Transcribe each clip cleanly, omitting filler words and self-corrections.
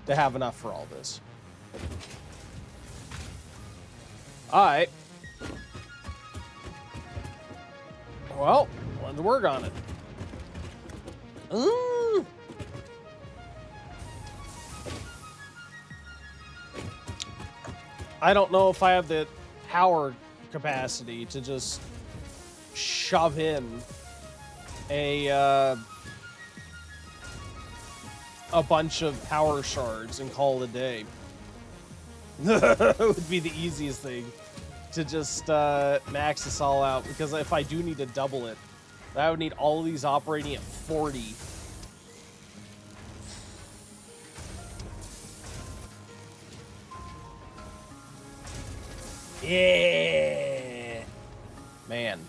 to have enough for all this. Alright. Well, let's work on it. I don't know if I have the power capacity to just shove in a bunch of power shards and call it a day. It would be the easiest thing to just max this all out, because if I do need to double it, I would need all of these operating at 40. Yeah, man.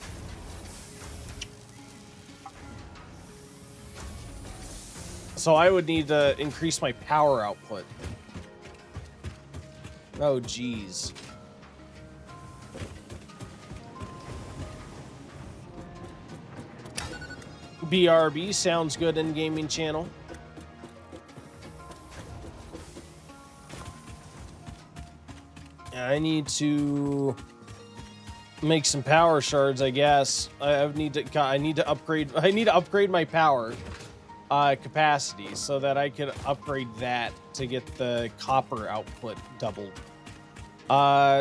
So I would need to increase my power output. Oh, geez. BRB sounds good in gaming channel. I need to make some power shards, I guess. I need to upgrade my power capacity so that I could upgrade that to get the copper output doubled.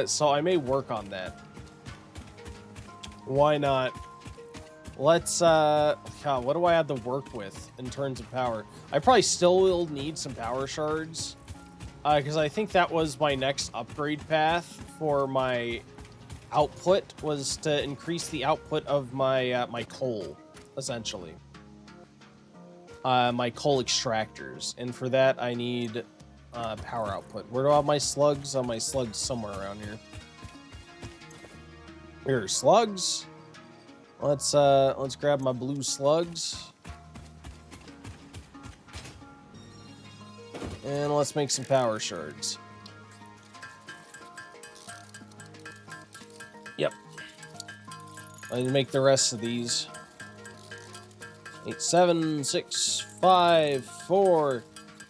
So I may work on that. Why not? Let's, God, what do I have to work with in terms of power? I probably still will need some power shards, because I think that was my next upgrade path for my output, was to increase the output of my, my coal, essentially. My coal extractors, and for that I need power output. Where do I have my slugs? My slugs somewhere around here. Here are slugs. Let's grab my blue slugs. And let's make some power shards. Yep. I need to make the rest of these. 8, 7, 6, 5, 4,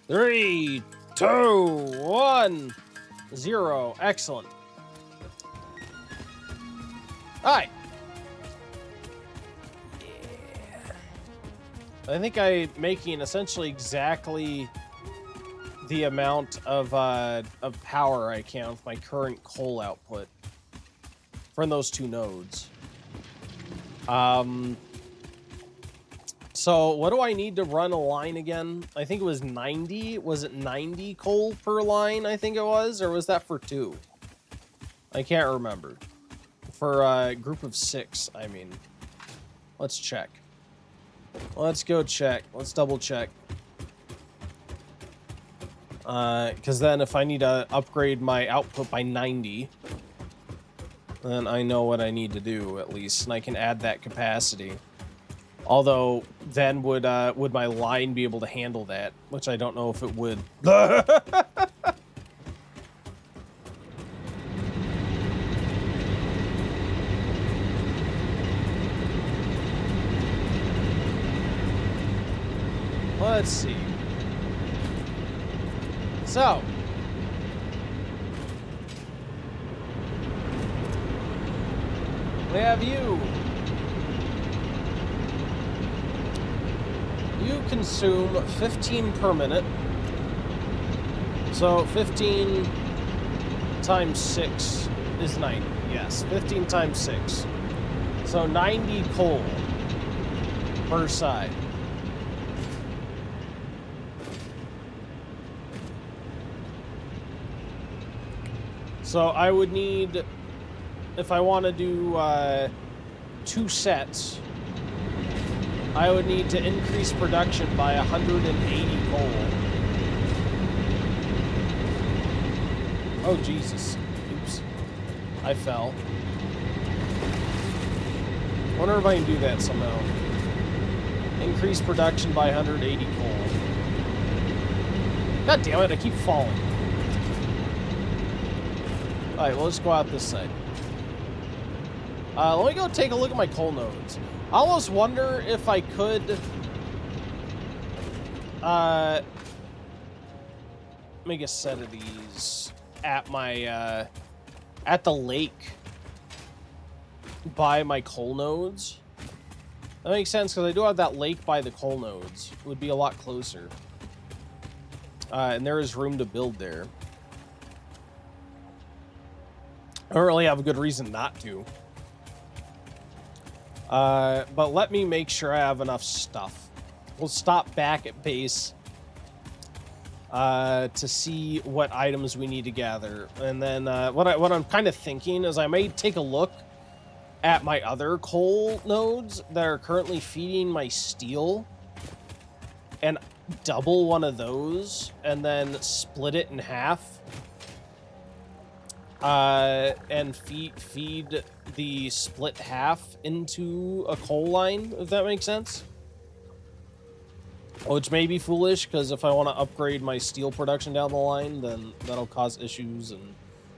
3, 2, 1, 0. Excellent. Alright. I think I'm making essentially exactly the amount of power I can with my current coal output from those two nodes. So what do I need to run a line again? I think it was 90. Was it 90 coal per line, I think it was? Or was that for 2? I can't remember. For a group of 6, I mean. Let's check. Let's go check. Let's double check. Because then if I need to upgrade my output by 90, then I know what I need to do, at least, and I can add that capacity. Although, then would my line be able to handle that? Which I don't know if it would. Let's see. So. We have you. You consume 15 per minute. So 15 times 6 is 90. Yes, 15 times 6. So 90 coal per side. So I would need, if I want to do 2 sets, I would need to increase production by 180 coal. Oh, Jesus. Oops. I fell. Wonder if I can do that somehow. Increase production by 180 coal. God damn it, I keep falling. Alright, well, let's go out this side. Let me go take a look at my coal nodes. I almost wonder if I could make a set of these at my at the lake by my coal nodes. That makes sense because I do have that lake by the coal nodes. It would be a lot closer. And there is room to build there. I don't really have a good reason not to. But let me make sure I have enough stuff. We'll stop back at base to see what items we need to gather. And then what I'm kind of thinking is I may take a look at my other coal nodes that are currently feeding my steel and double one of those and then split it in half and feed the split half into a coal line, if that makes sense. Which may be foolish, because if I want to upgrade my steel production down the line, then that'll cause issues, and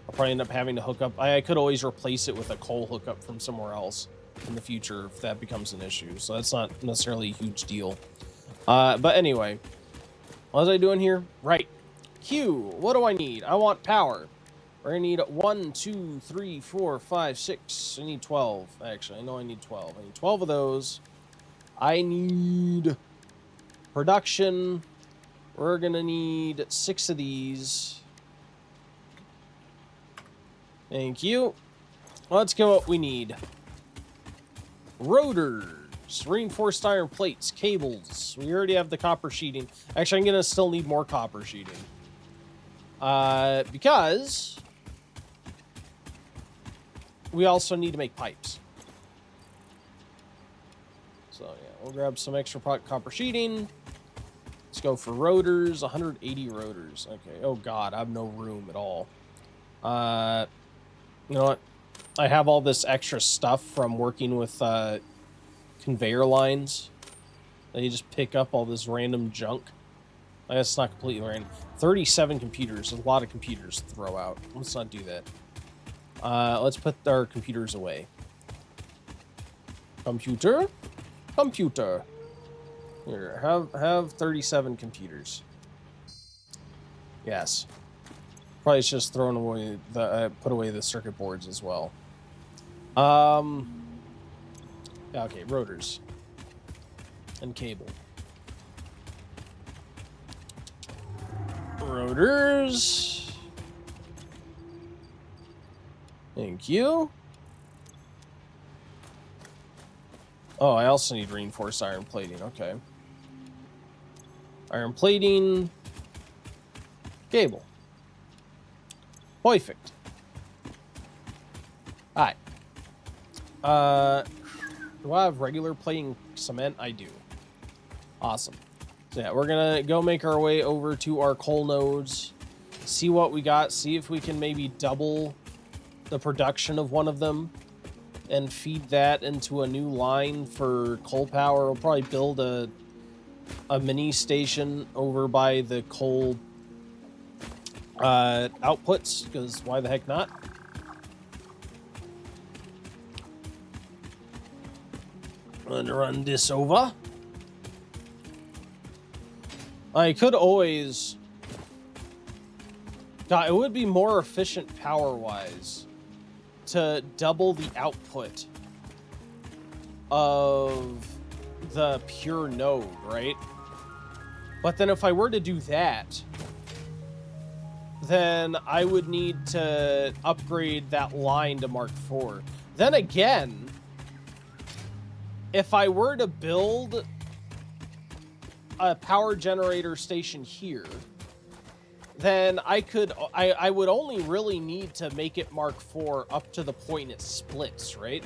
I'll probably end up having to hook up. I could always replace it with a coal hookup from somewhere else in the future if that becomes an issue, so that's not necessarily a huge deal. But anyway, what was I doing here? Right. Q, what do I need? I want power. We're gonna need 1, 2, 3, 4, 5, 6. I need 12. Actually, I know I need 12. I need 12 of those. I need production. We're gonna need 6 of these. Thank you. Let's get what we need. Rotors, reinforced iron plates, cables. We already have the copper sheeting. Actually, I'm gonna still need more copper sheeting. Because we also need to make pipes. So yeah, we'll grab some extra copper sheeting. Let's go for rotors, 180 rotors. Okay, oh god, I have no room at all. You know what? I have all this extra stuff from working with conveyor lines. And you just pick up all this random junk. I guess it's not completely random. 37 computers, a lot of computers to throw out. Let's not do that. Let's put our computers away. Computer? Computer. Here, have 37 computers. Yes. Probably just throwing away the put away the circuit boards as well. Yeah, okay, rotors and cable. Rotors. Thank you. Oh, I also need reinforced iron plating. Okay. Iron plating. Cable. Perfect. Alright. Do I have regular plating cement? I do. Awesome. So yeah, we're gonna go make our way over to our coal nodes, see what we got, see if we can maybe double the production of one of them and feed that into a new line for coal power. We'll probably build a mini station over by the coal outputs, because why the heck not? I'm gonna run this over. I could always... God, it would be more efficient power-wise to double the output of the pure node, right? But then if I were to do that, then I would need to upgrade that line to Mark IV. Then again, if I were to build a power generator station here, then I would only really need to make it Mark IV up to the point it splits, right?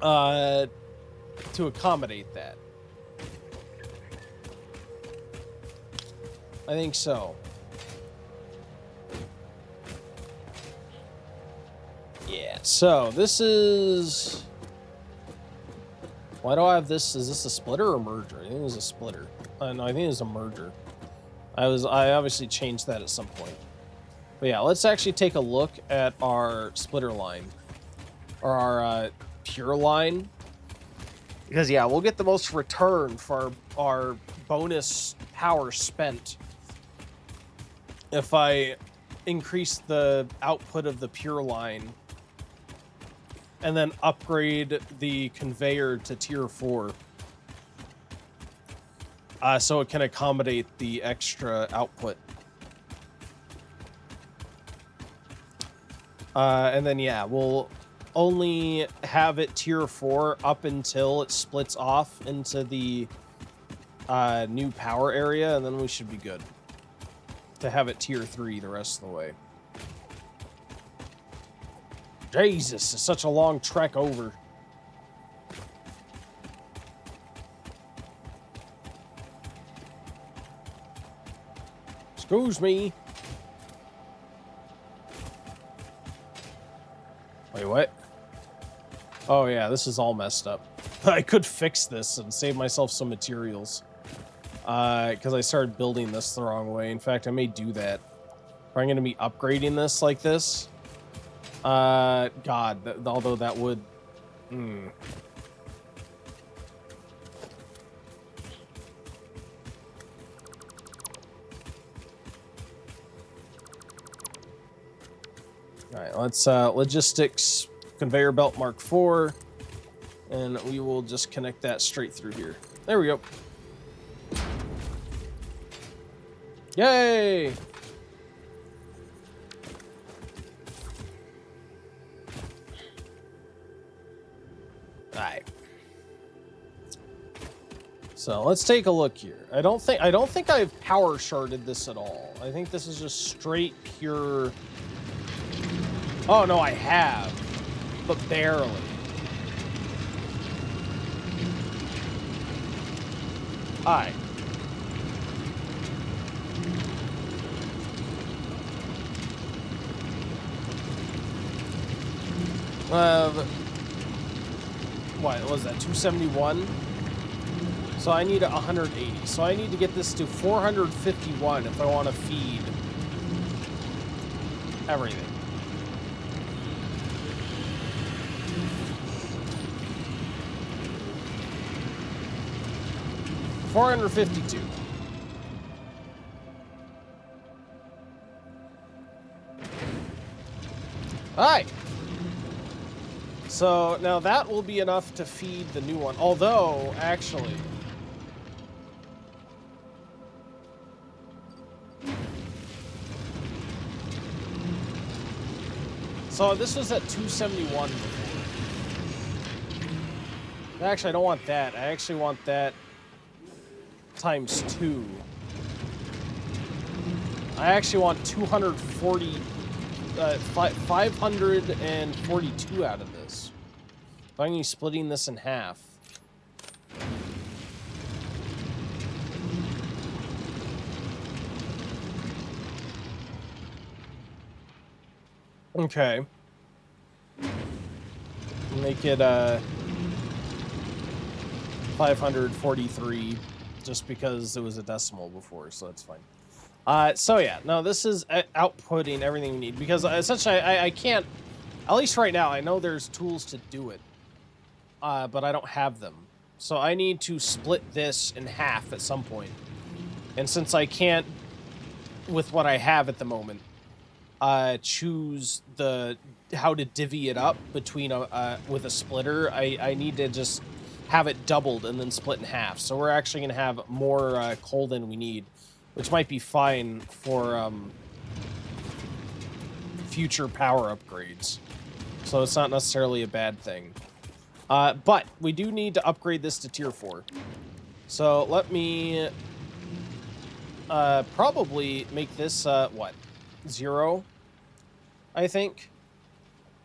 To accommodate that. I think so. Yeah, so this is... Why do I have this? Is this a splitter or a merger? I think it was a splitter. No, I think it was a merger. I obviously changed that at some point. But yeah, let's actually take a look at our splitter line. Or our pure line. Because yeah, we'll get the most return for our bonus power spent if I increase the output of the pure line and then upgrade the conveyor to tier 4. So it can accommodate the extra output. And then, yeah, we'll only have it tier 4 up until it splits off into the new power area, and then we should be good to have it tier 3 the rest of the way. Jesus, it's such a long trek over. Excuse me. Wait, what? Oh yeah, this is all messed up. I could fix this and save myself some materials. Because I started building this the wrong way. In fact, I may do that. If I'm going to be upgrading this like this. God, although that would... Alright, let's logistics conveyor belt Mark IV, and we will just connect that straight through here. There we go. Yay! Alright. So let's take a look here. I don't think I've power sharded this at all. I think this is just straight pure. Oh no, I have, but barely. Alright. What was that, 271? So I need 180. So I need to get this to 451 if I want to feed everything. $452. All right. So now that will be enough to feed the new one. Although, actually, so this was at 271 before. Actually, I don't want that. I actually want that times 2. I actually want 240, 542 out of this. So I'm going to be splitting this in half. Okay. Make it 543 just because it was a decimal before, so that's fine. So yeah, no, this is outputting everything we need because essentially I can't, at least right now, I know there's tools to do it, but I don't have them. So I need to split this in half at some point. And since I can't, with what I have at the moment, choose how to divvy it up between with a splitter, I need to just have it doubled and then split in half. So we're actually going to have more coal than we need, which might be fine for future power upgrades. So it's not necessarily a bad thing. But we do need to upgrade this to tier 4. So let me probably make this, what, 0, I think?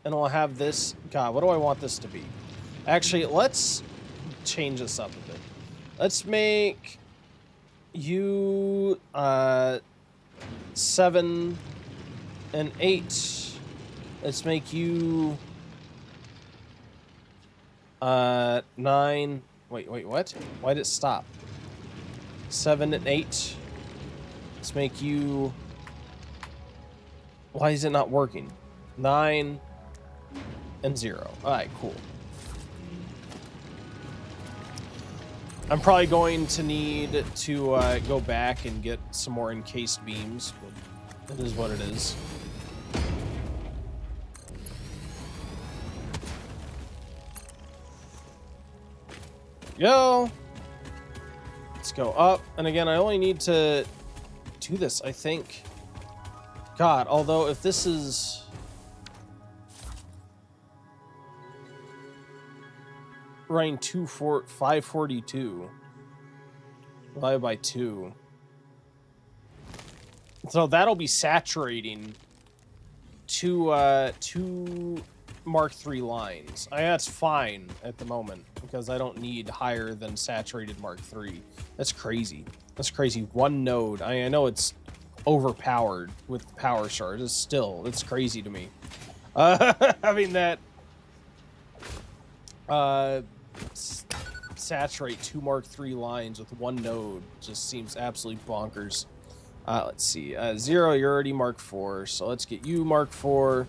And we'll have this, God, what do I want this to be? Actually, let's change this up a bit. Let's make you 7 and 8. Let's make you 9. Wait, what? Why did it stop? 7 and 8. Let's make you. Why is it not working? 9 and 0. All right, cool. I'm probably going to need to go back and get some more encased beams, but it is what it is. Go. Let's go up. And again, I only need to do this, I think. God, although if this is... running 542 divided by 2. So that'll be saturating two Mark III lines. That's fine at the moment because I don't need higher than saturated Mark III. That's crazy. That's crazy. One node. I know it's overpowered with power shards. It's crazy to me. Having that saturate 2 Mark III lines with one node just seems absolutely bonkers. Let's see. 0, you're already Mark IV, so let's get you Mark IV,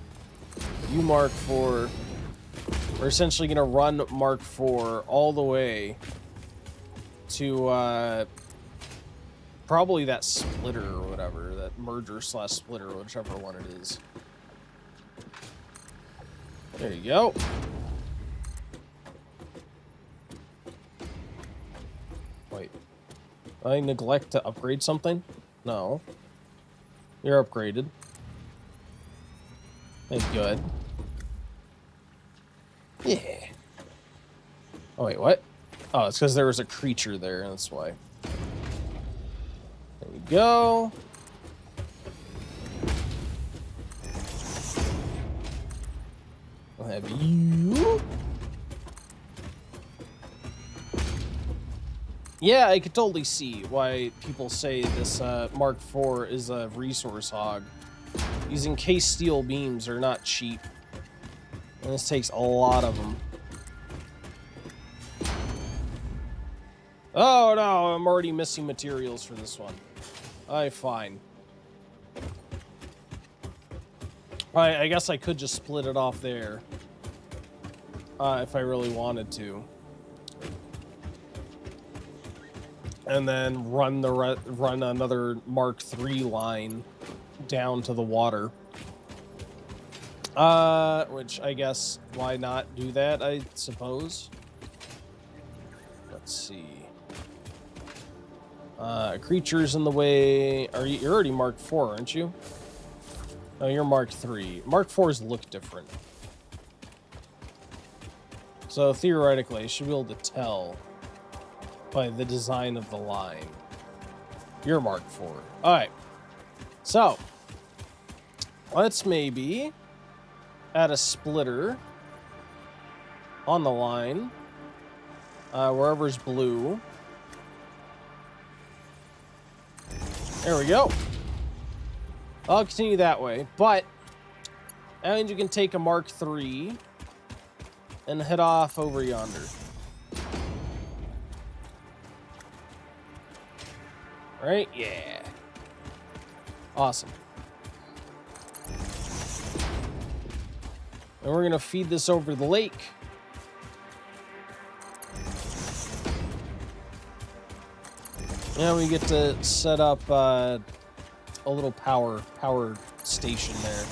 you Mark IV. We're essentially going to run Mark IV all the way to probably that splitter or whatever, that merger/splitter, whichever one it is. There you go. Wait. Did I neglect to upgrade something? No. You're upgraded. Thank good. Yeah. Oh, wait, what? Oh, it's because there was a creature there, that's why. There we go. I'll have you. Yeah, I could totally see why people say this Mark IV is a resource hog. These encased steel beams are not cheap. And this takes a lot of them. Oh no, I'm already missing materials for this one. Alright, fine. Alright, I guess I could just split it off there. If I really wanted to. And then run another Mark III line down to the water. Which I guess why not do that, I suppose. Let's see. Creatures in the way. You're already Mark IV, aren't you? No, you're Mark III. Mark IVs look different. So theoretically, I should be able to tell by the design of the line. You're Mark IV. Alright. So, let's maybe add a splitter on the line. Wherever's blue. There we go. I'll continue that way, but that means you can take a Mark III and head off over yonder. Right? Yeah. Awesome. And we're going to feed this over the lake. And we get to set up a little power station there.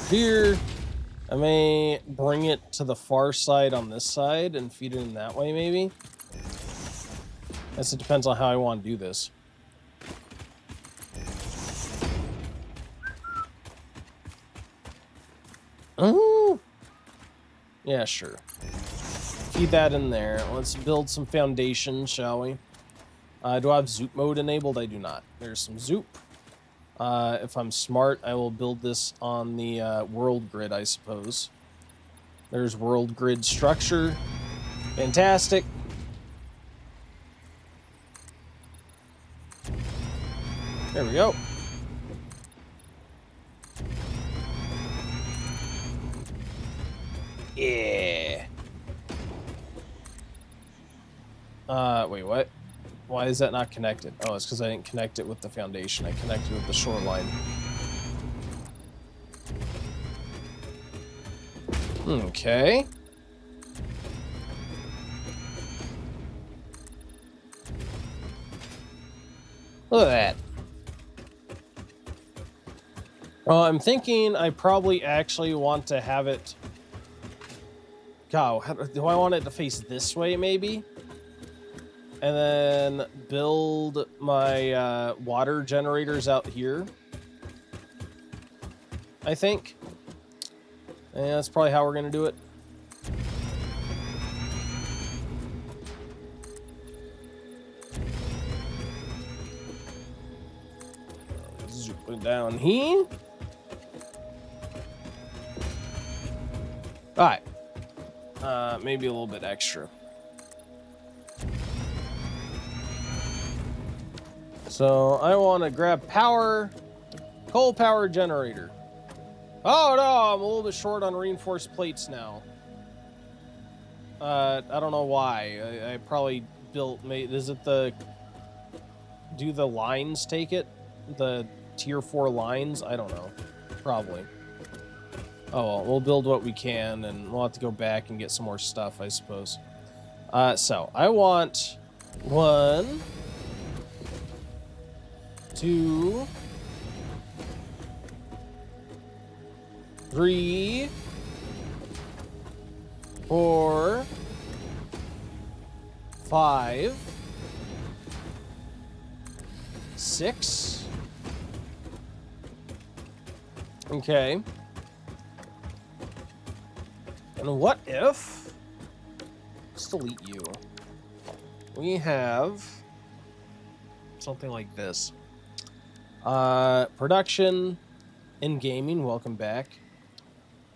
Here, I may bring it to the far side on this side and feed it in that way, maybe. Guess it depends on how I want to do this. Oh, yeah, sure. Feed that in there. Let's build some foundations, shall we? Do I have Zoop mode enabled? I do not. There's some Zoop. If I'm smart, I will build this on the world grid, I suppose. There's world grid structure. Fantastic. There we go. Yeah. Wait, what? Why is that not connected? Oh, it's because I didn't connect it with the foundation. I connected with the shoreline. Okay. Look at that. Well, I'm thinking I probably actually want to have it... God, do I want it to face this way, maybe? And then build my water generators out here, I think. And that's probably how we're going to do it. Zoom it down here. All right. Maybe a little bit extra. So I want to grab power, coal power generator. Oh no, I'm a little bit short on reinforced plates now. I don't know why. I probably built. Is it the? Do the lines take it? The tier 4 lines? I don't know. Probably. Oh well, we'll build what we can, and we'll have to go back and get some more stuff, I suppose. So I want 1, 2, 3, 4, 5, 6. Okay. And what if... Let's delete you. We have something like this. Production and gaming, welcome back.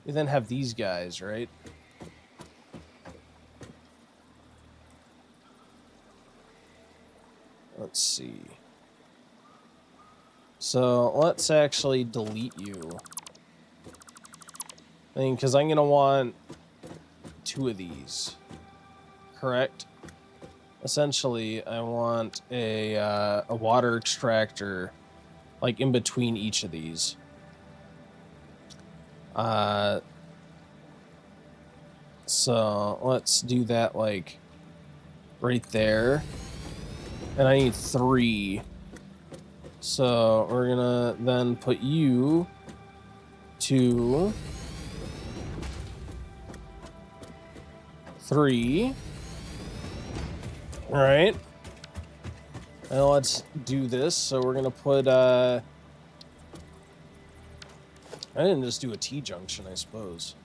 We then have these guys, right? Let's see. So let's actually delete you. I mean, because I'm going to want 2 of these. Correct? Essentially, I want a water extractor, like, in between each of these. So let's do that, like, right there. And I need 3. So we're gonna then put you 2, 3. All right. Now let's do this. So we're gonna put I didn't just do a T-junction, I suppose.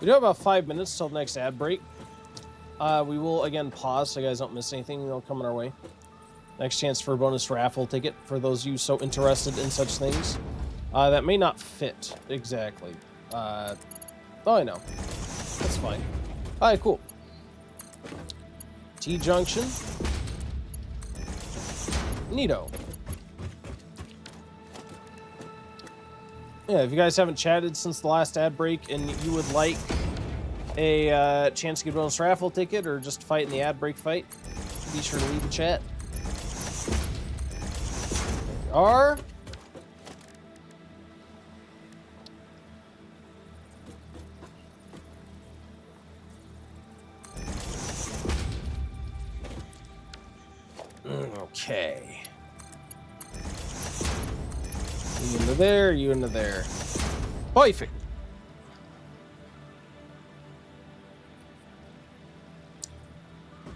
We do have about 5 minutes till the next ad break. We will again pause so you guys don't miss anything. They'll come our way. Next chance for a bonus raffle ticket for those of you so interested in such things. That may not fit exactly. Oh, I know. That's fine. All right, cool. T-junction. Neato. Yeah, if you guys haven't chatted since the last ad break and you would like a chance to get a bonus raffle ticket or just fight in the ad break fight, be sure to leave a chat. There we are. Okay. You into there, you into there. Perfect.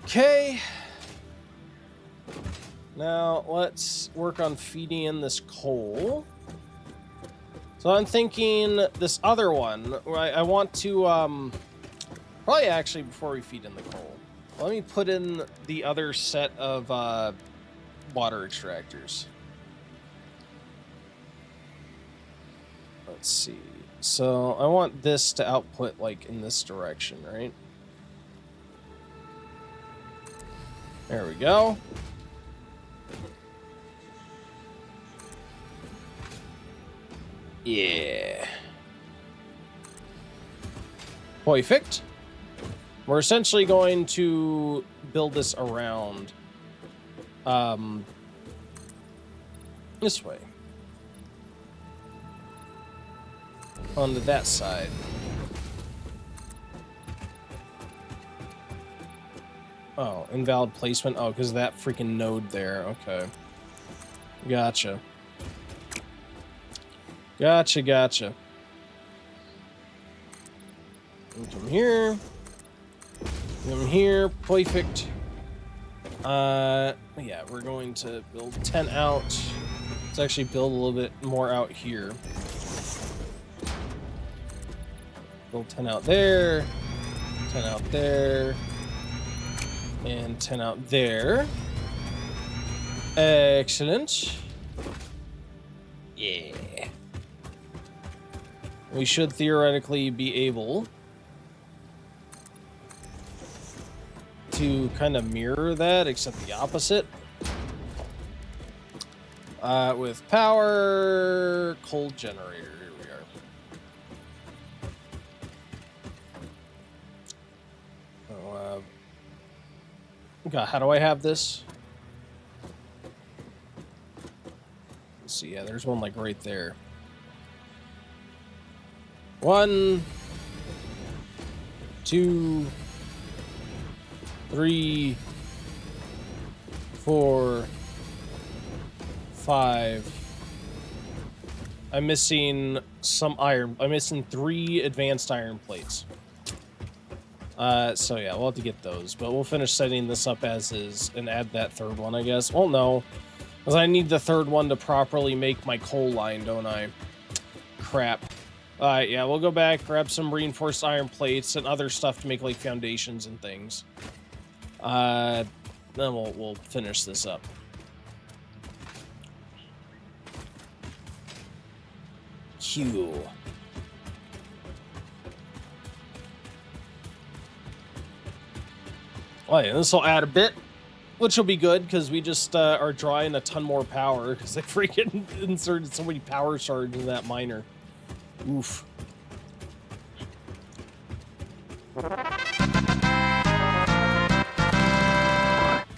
Okay. Now let's work on feeding in this coal. So I'm thinking this other one, I want to probably actually before we feed in the coal, let me put in the other set of water extractors. Let's see. So I want this to output like in this direction, right? There we go. Yeah. Perfect. We're essentially going to build this around. This way. Onto that side. Oh, invalid placement. Oh, because that freaking node there. Okay. Gotcha. Gotcha. Come here. Come here. Perfect. Yeah, we're going to build 10 out. Let's actually build a little bit more out here. Build 10 out there. 10 out there. And 10 out there. Excellent. Yeah. We should theoretically be able to kind of mirror that, except the opposite. With power, cold generator. Here we are. God, how do I have this? Let's see. Yeah, there's one like right there. 1, 2, 3, 4, 5. I'm missing some iron. I'm missing 3 advanced iron plates. So yeah, we'll have to get those, but we'll finish setting this up as is and add that third one, I guess. Well, no, because I need the third one to properly make my coal line, don't I? Crap. Alright, yeah, we'll go back, grab some reinforced iron plates and other stuff to make, like, foundations and things. Then we'll finish this up. Q. Oh yeah, this will add a bit, which will be good, because we just are drawing a ton more power, because they freaking inserted so many power shards in that miner. Oof.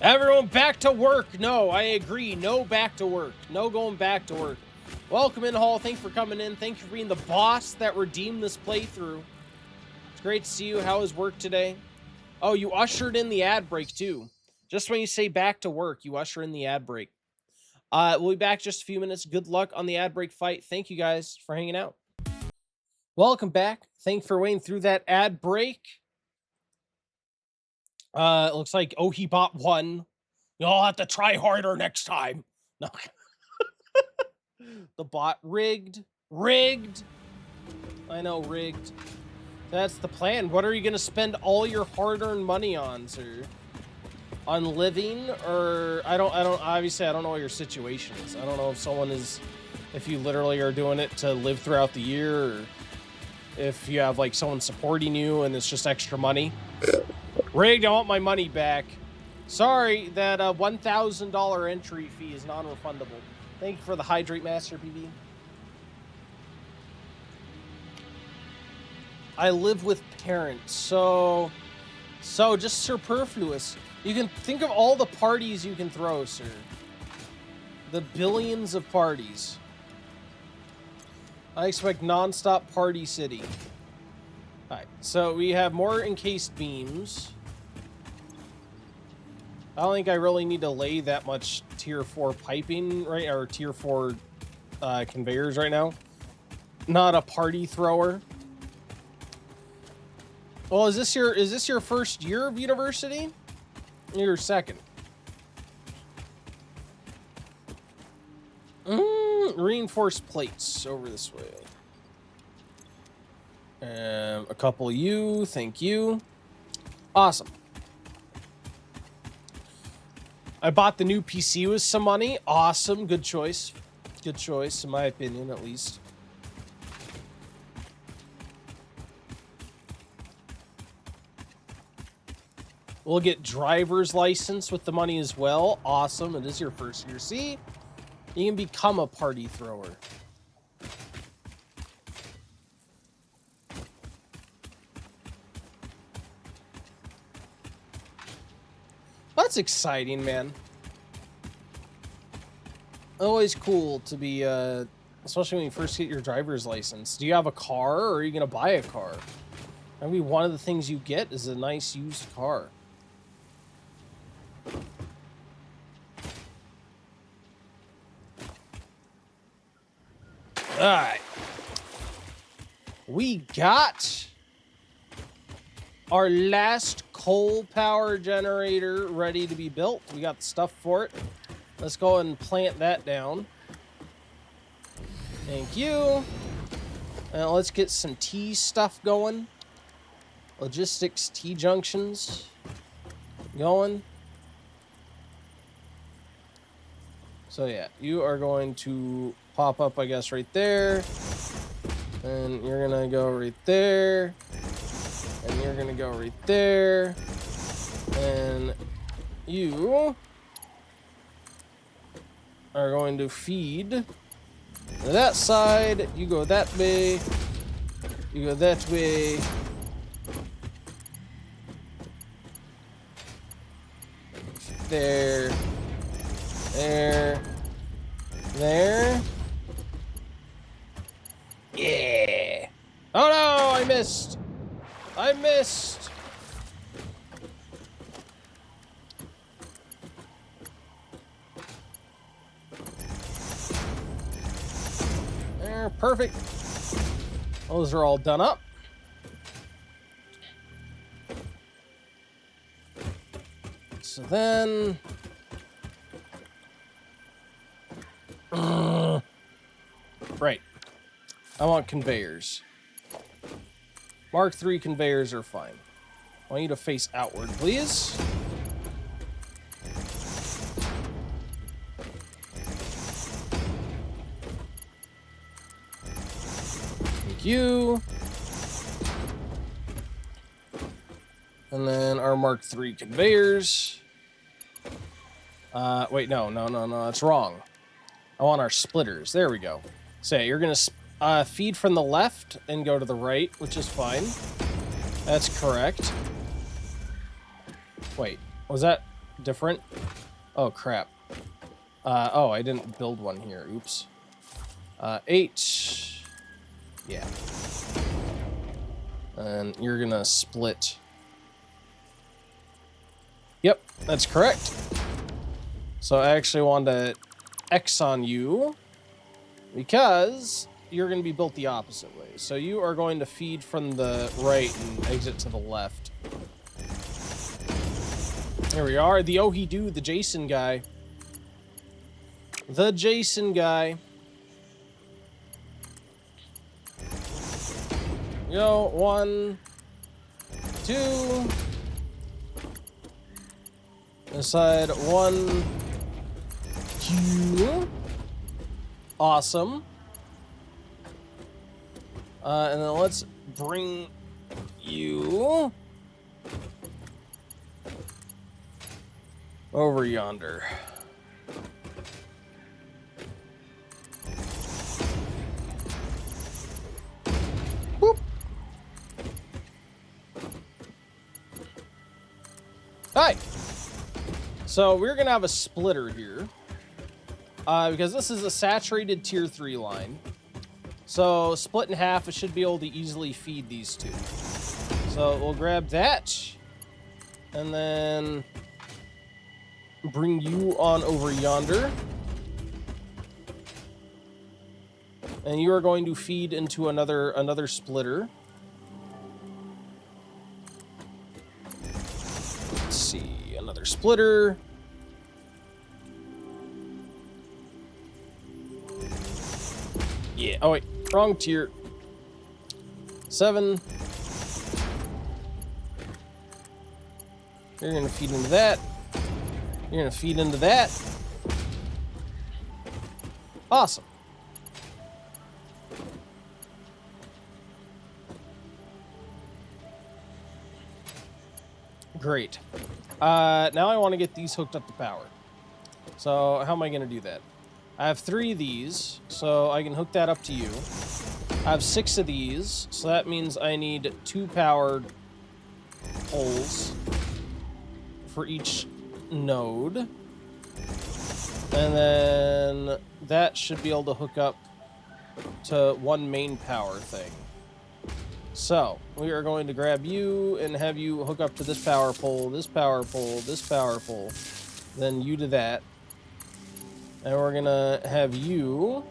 Everyone back to work. No, I agree. No back to work. No going back to work. Welcome in, Hall. Thanks for coming in. Thank you for being the boss that redeemed this playthrough. It's great to see you. How was work today? Oh, you ushered in the ad break, too. Just when you say back to work, you usher in the ad break. We'll be back just a few minutes. Good luck on the ad break fight. Thank you guys for hanging out. Welcome back. Thanks for waiting through that ad break. It looks like, oh, he bought one. You'll have to try harder next time. No. The bot rigged. Rigged. I know, rigged. That's the plan. What are you going to spend all your hard-earned money on, sir? On living? Or, obviously, I don't know what your situation is. I don't know if you literally are doing it to live throughout the year, or if you have, like, someone supporting you and it's just extra money. Rigged, I want my money back. Sorry, that $1,000 entry fee is non-refundable. Thank you for the Hydrate Master, PB. I live with parents, so just superfluous. You can think of all the parties you can throw, sir. The billions of parties. I expect non-stop party city. Alright, so we have more encased beams. I don't think I really need to lay that much tier 4 piping, right? Or tier 4 conveyors right now. Not a party thrower. Well, is this your first year of university? Your second? Reinforced plates over this way. A couple of you, thank you. Awesome. I bought the new PC with some money. Awesome, good choice. Good choice, in my opinion, at least. We'll get driver's license with the money as well. Awesome, it is your first year. See? You can become a party thrower. That's exciting, man. always cool to be, especially when you first get your driver's license. Do you have a car, or are you gonna buy a car? Maybe one of the things you get is a nice used car. Alright. We got our last coal power generator ready to be built. We got the stuff for it. Let's go and plant that down. Thank you. Now let's get some T stuff going. Logistics T junctions going. So yeah, you are going to pop up, I guess, right there. And you're gonna go right there. And you're gonna go right there. And you are going to feed that side. You go that way. You go that way. There. There. There. Yeah. Oh no, I missed. I missed. There, perfect. Those are all done up. So then... right. I want conveyors. Mark III conveyors are fine. I want you to face outward, please. Thank you. And then our Mark III conveyors. Wait, no, that's wrong. I want our splitters. There we go. So you're going to feed from the left and go to the right, which is fine. That's correct. Wait, was that different? Oh, crap. Oh, I didn't build one here. Oops. 8. Yeah. And you're going to split. Yep, that's correct. So I actually want to X on you because you're going to be built the opposite way. So you are going to feed from the right and exit to the left. There we are. The oh-he-do, the Jason guy. The Jason guy. Go, 1, 2. This side, 1, 2. Awesome. And then let's bring you over yonder. Whoop. Hi. So we're going to have a splitter here. Because this is a saturated tier 3 line. So split in half, it should be able to easily feed these two. So we'll grab that. And then bring you on over yonder. And you are going to feed into another splitter. Let's see, another splitter. Yeah, oh wait, wrong tier. 7. You're gonna feed into that. You're gonna feed into that. Awesome. Great. Now I want to get these hooked up to power. So how am I gonna do that? I have 3 of these, so I can hook that up to you. I have 6 of these, so that means I need 2 powered poles for each node. And then that should be able to hook up to one main power thing. So we are going to grab you and have you hook up to this power pole, this power pole, this power pole, then you to that. And we're gonna have you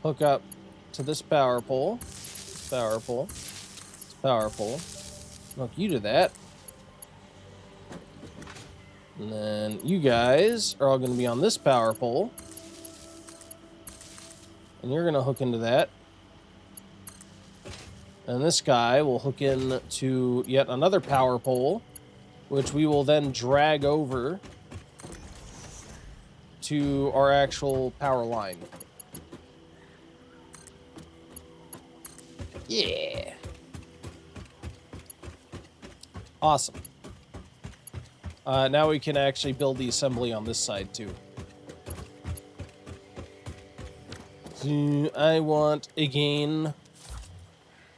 hook up to this power pole, power pole, this power pole, hook you to that. And then you guys are all gonna be on this power pole. And you're gonna hook into that. And this guy will hook in to yet another power pole, which we will then drag over to our actual power line. Yeah. Awesome. Now we can actually build the assembly on this side too. So I want, again,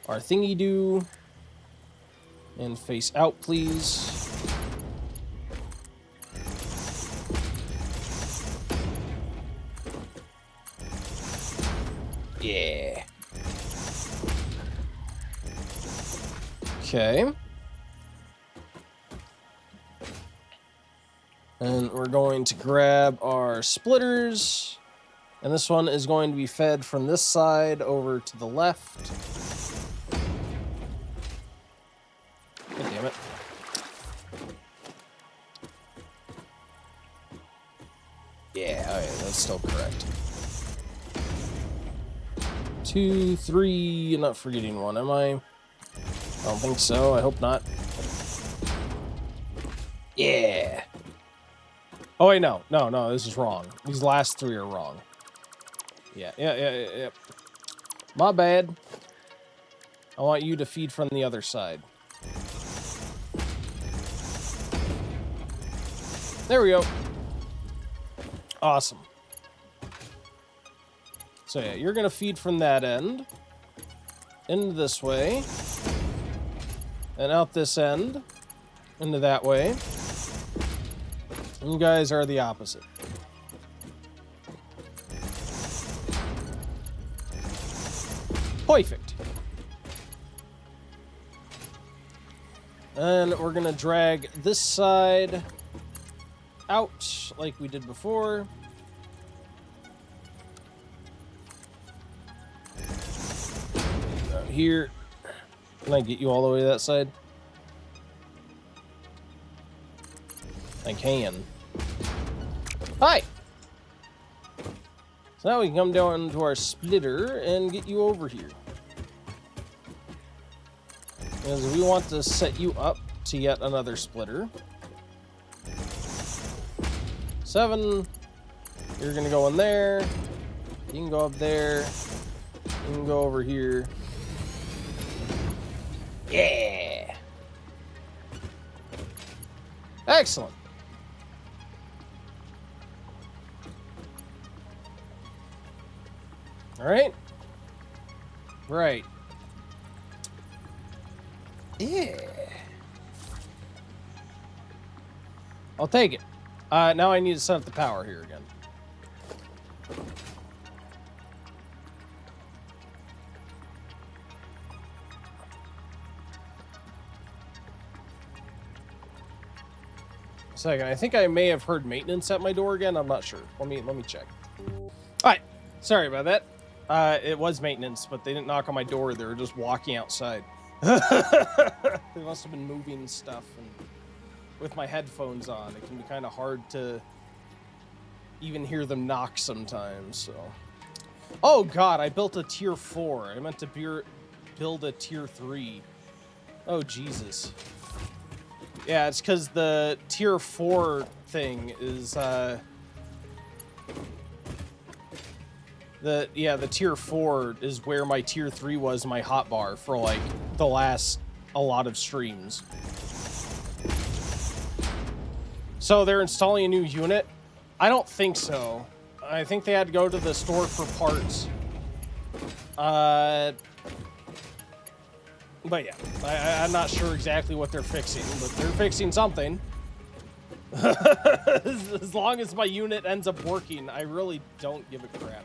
our thingy do. And face out, please. Yeah. Okay. And we're going to grab our splitters. And this one is going to be fed from this side over to the left. God damn it. Yeah, okay, that's still correct. 2, 3, not forgetting one, am I? I don't think so, I hope not. Yeah. Oh wait, no, this is wrong. These last 3 are wrong. Yeah. My bad. I want you to feed from the other side. There we go. Awesome. So yeah, you're gonna feed from that end into this way and out this end into that way. And you guys are the opposite. Perfect. And we're gonna drag this side out like we did before. Out here. Can I get you all the way to that side? I can. Hi! So now we can come down to our splitter and get you over here. Because we want to set you up to yet another splitter. 7. You're gonna go in there. You can go up there. You can go over here. Yeah! Excellent. All right. Right. Yeah. I'll take it. Now I need to set up the power here again. A second. I think I may have heard maintenance at my door again. I'm not sure. Let me check. All right. Sorry about that. It was maintenance, but they didn't knock on my door. They were just walking outside. They must have been moving stuff, and with my headphones on, it can be kind of hard to even hear them knock sometimes, so. Oh god, I built a tier 4. I meant to build a tier 3. Oh, Jesus. Yeah, it's because the tier 4 thing is, the tier 4 is where my tier 3 was my hotbar for, like, the last a lot of streams. So they're installing a new unit? I don't think so. I think they had to go to the store for parts. But yeah, I'm not sure exactly what they're fixing, but they're fixing something. As long as my unit ends up working, I really don't give a crap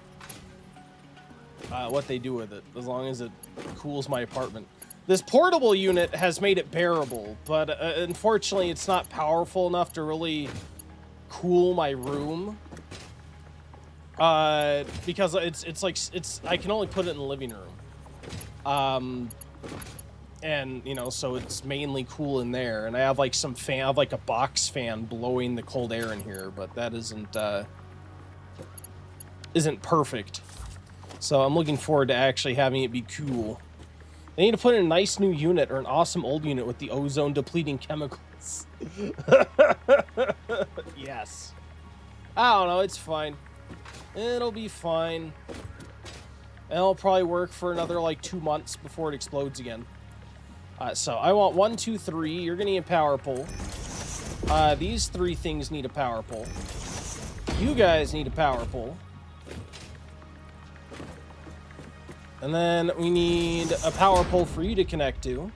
what they do with it, as long as it cools my apartment. This portable unit has made it bearable, but unfortunately it's not powerful enough to really cool my room. Because I can only put it in the living room. And you know, so it's mainly cool in there, and I have like some fan, I have like a box fan blowing the cold air in here, but that isn't perfect. So I'm looking forward to actually having it be cool. They need to put in a nice new unit or an awesome old unit with the ozone depleting chemicals. Yes. I don't know, it's fine. It'll be fine. And it'll probably work for another like 2 months before it explodes again. So I want 1, 2, 3. You're gonna need a power pole. These 3 things need a power pole. You guys need a power pole. And then we need a power pole for you to connect to,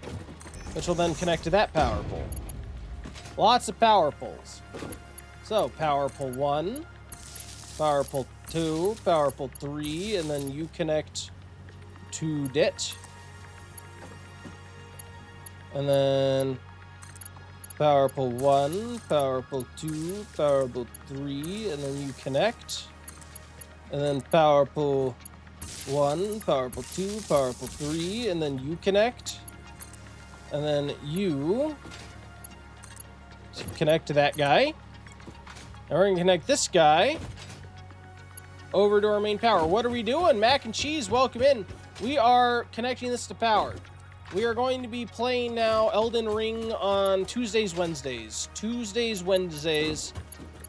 which will then connect to that power pole. Lots of power poles. So power pole 1, power pole 2, power pole 3, and then you connect to it. And then power pole 1, power pole 2, power pole 3, and then you connect. And then power pole 1, power pole 2, power pole 3, and then you connect. And then you connect to that guy. And we're gonna connect this guy over to our main power. What are we doing? Mac and cheese, welcome in. We are connecting this to power. We are going to be playing now Elden Ring on Tuesdays, Wednesdays.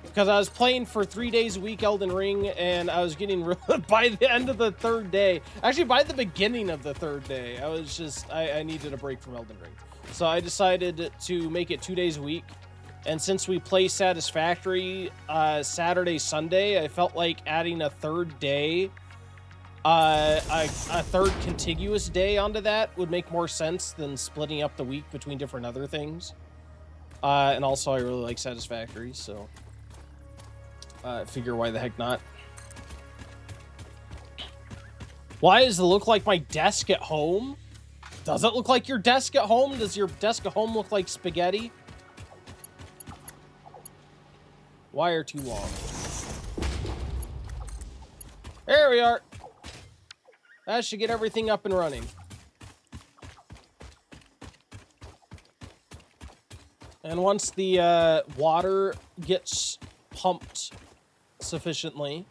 Because I was playing for 3 days a week Elden Ring, and I was getting by the end of the 3rd day, actually by the beginning of the 3rd day, I was just, I needed a break from Elden Ring. So I decided to make it 2 days a week. And since we play Satisfactory Saturday, Sunday, I felt like adding a 3rd day, a 3rd contiguous day onto that would make more sense than splitting up the week between different other things. And also I really like Satisfactory, so figure why the heck not. Why does it look like my desk at home? Does it look like your desk at home? Does your desk at home look like spaghetti? Wire too long. There we are. That should get everything up and running. And once the water gets pumped sufficiently,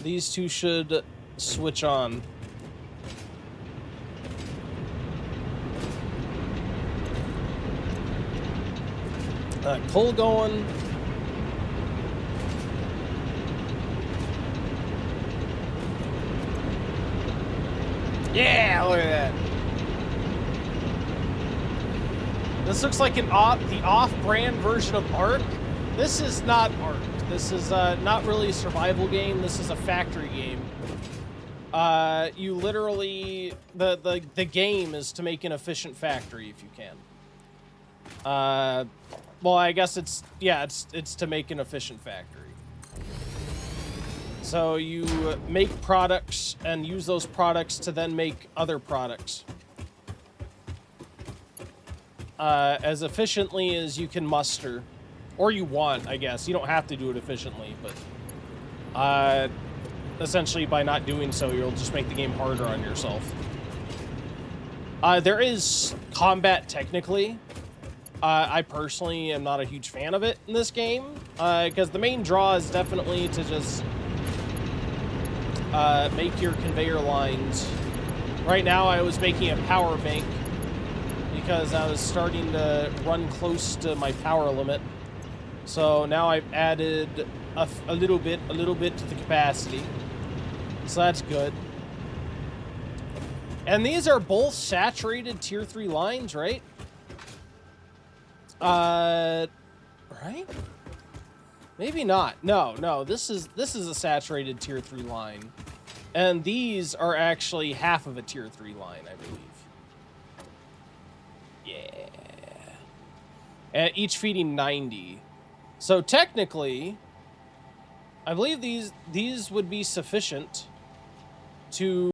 these two should switch on. Coal going. Yeah, look at that. This looks like the off-brand version of Ark. This is not Ark. This is not really a survival game. This is a factory game. You literally, the game is to make an efficient factory if you can. Well, I guess it's to make an efficient factory. So you make products and use those products to then make other products. As efficiently as you can muster. Or you want, I guess. You don't have to do it efficiently, but essentially by not doing so, you'll just make the game harder on yourself. There is combat technically. I personally am not a huge fan of it in this game, because the main draw is definitely to just make your conveyor lines. Right now I was making a power bank because I was starting to run close to my power limit. So now I've added a little bit to the capacity. So that's good. And these are both saturated tier 3 lines, right? Right? Maybe not. No, this is a saturated tier 3 line. And these are actually half of a tier 3 line, I believe. Yeah. And each feeding 90. So technically, I believe these would be sufficient to